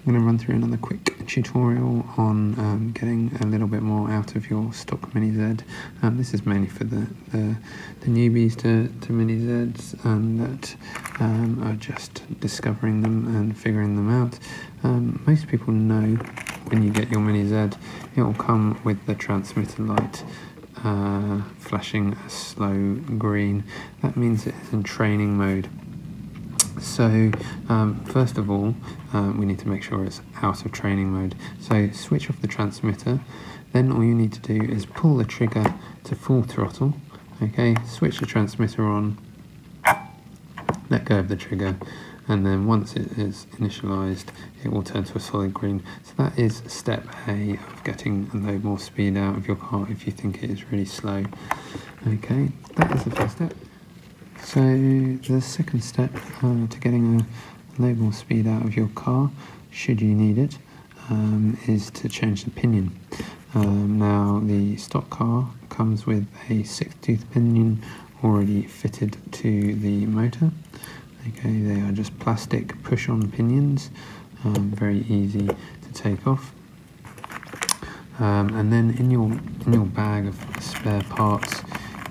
I'm going to run through another quick tutorial on getting a little bit more out of your stock MiniZ. This is mainly for the newbies to MiniZs and that are just discovering them and figuring them out. Most people know when you get your MiniZ, it will come with the transmitter light flashing a slow green. That means it's in training mode. So first of all, we need to make sure it's out of training mode. So switch off the transmitter, then all you need to do is pull the trigger to full throttle, okay, switch the transmitter on, let go of the trigger, and then once it is initialized, it will turn to a solid green. So that is step A of getting a load more speed out of your car if you think it is really slow. Okay, that is the first step. So the second step to getting a load more speed out of your car, should you need it, is to change the pinion. Now the stock car comes with a 6-tooth pinion already fitted to the motor. Okay, they are just plastic push-on pinions, very easy to take off. And then in your bag of spare parts,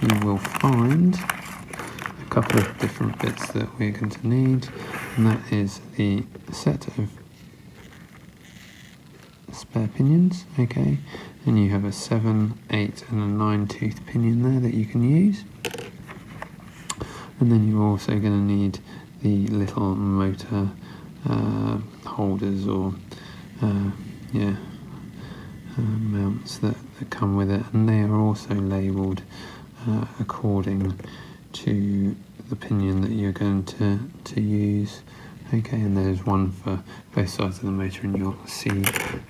you will find a couple of different bits that we're going to need, and that is the set of spare pinions, okay, and you have a 7, 8 and a 9-tooth pinion there that you can use. And then you're also going to need the little motor holders or mounts that come with it, and they are also labelled according to the pinion that you're going to use. Okay, and there's one for both sides of the motor, and you'll see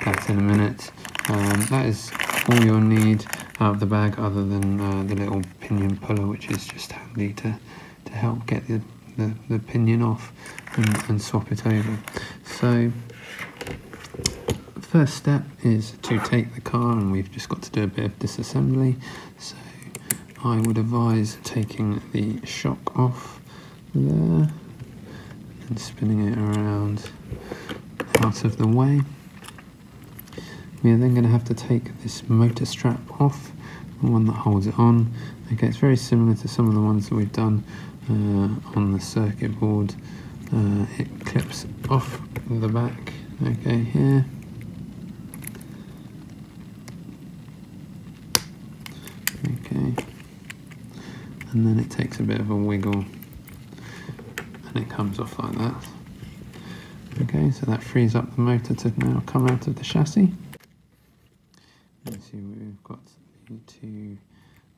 that in a minute. That is all you'll need out of the bag, other than the little pinion puller, which is just handy to help get the pinion off and swap it over. So first step is to take the car, and we've just got to do a bit of disassembly. So I would advise taking the shock off there and spinning it around out of the way. We are then going to have to take this motor strap off, the one that holds it on. Okay, it's very similar to some of the ones that we've done on the circuit board. It clips off the back, okay, here. Okay, and then it takes a bit of a wiggle and it comes off like that. Okay, so that frees up the motor to now come out of the chassis. You can see we've got the two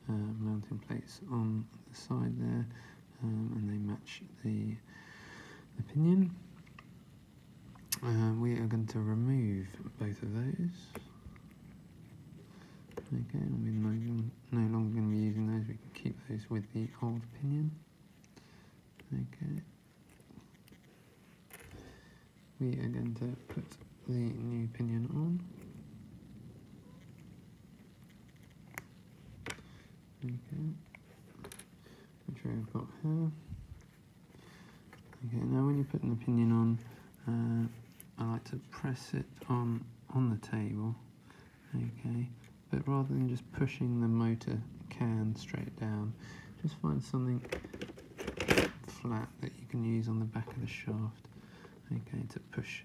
mounting plates on the side there, and they match the pinion. We are going to remove both of those. Okay, and we're no longer going to be using those, we can keep those with the old pinion. Okay. We are going to put the new pinion on. Okay, which we've got here. Okay, now when you're putting the pinion on, I like to press it on the table, okay, but rather than just pushing the motor can straight down, just find something flat that you can use on the back of the shaft, okay, to push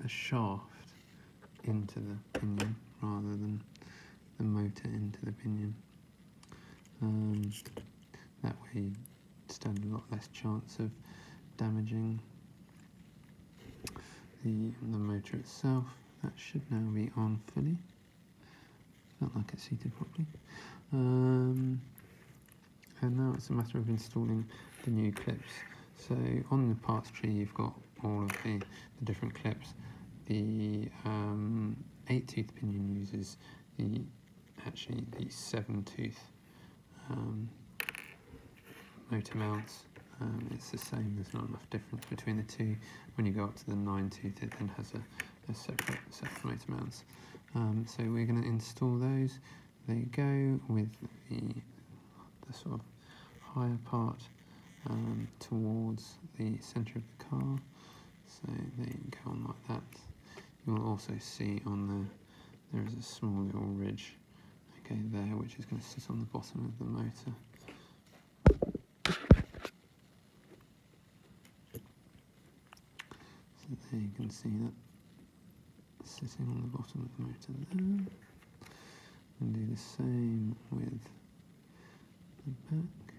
the shaft into the pinion rather than the motor into the pinion. That way you stand a lot less chance of damaging the motor itself. That should now be on fully. Felt like it's seated properly. And now it's a matter of installing the new clips. So on the parts tree you've got all of the different clips. The 8-tooth pinion uses the 7-tooth motor mounts. It's the same, there's not enough difference between the two. When you go up to the 9-tooth, it then has a separate set of motor mounts. So we're going to install those. They go with the sort of higher part towards the centre of the car. So they go on like that. You'll also see on there is a small little ridge, okay, there, which is going to sit on the bottom of the motor. So there you can see that sitting on the bottom of the motor there. And do the same with the back.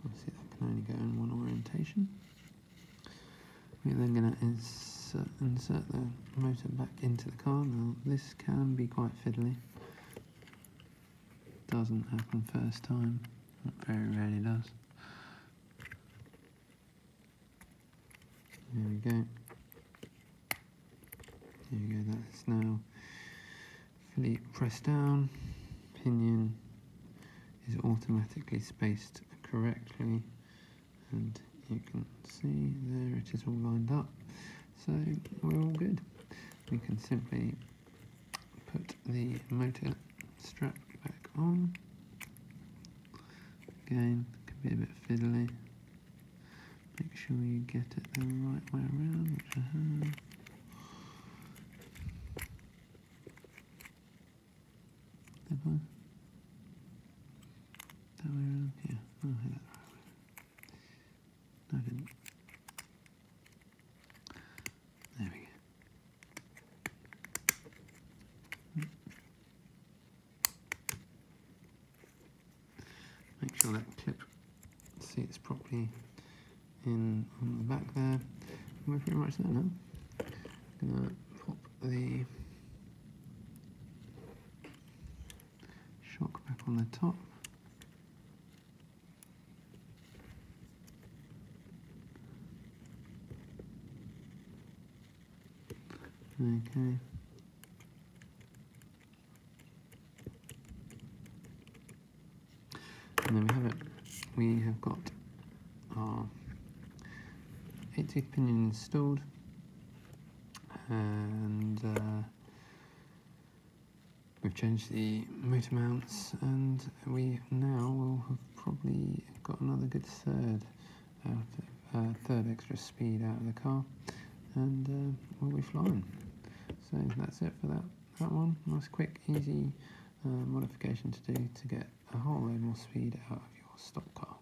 Obviously that can only go in one orientation. We're then going to insert the motor back into the car. Now this can be quite fiddly. Doesn't happen first time, it very rarely does. There we go. There we go, that's now fully pressed down. Pinion is automatically spaced correctly, and you can see there it is all lined up. So we're all good. We can simply put the motor strap back on. Again, it can be a bit fiddly. Make sure you get it the right way around, which I have. That way? That way around? Yeah, oh, I had that the right way. No, I didn't. There we go. Make sure that clip seats properly in on the back there. We're pretty much there now. I'm gonna pop the shock back on the top. Okay. And then we have it. We have got our 8-tooth pinion installed, and we've changed the motor mounts, and we now will have probably got another good third extra speed out of the car, and we'll be flying. So that's it for that one. Nice, quick, easy modification to do to get a whole load more speed out of your stock car.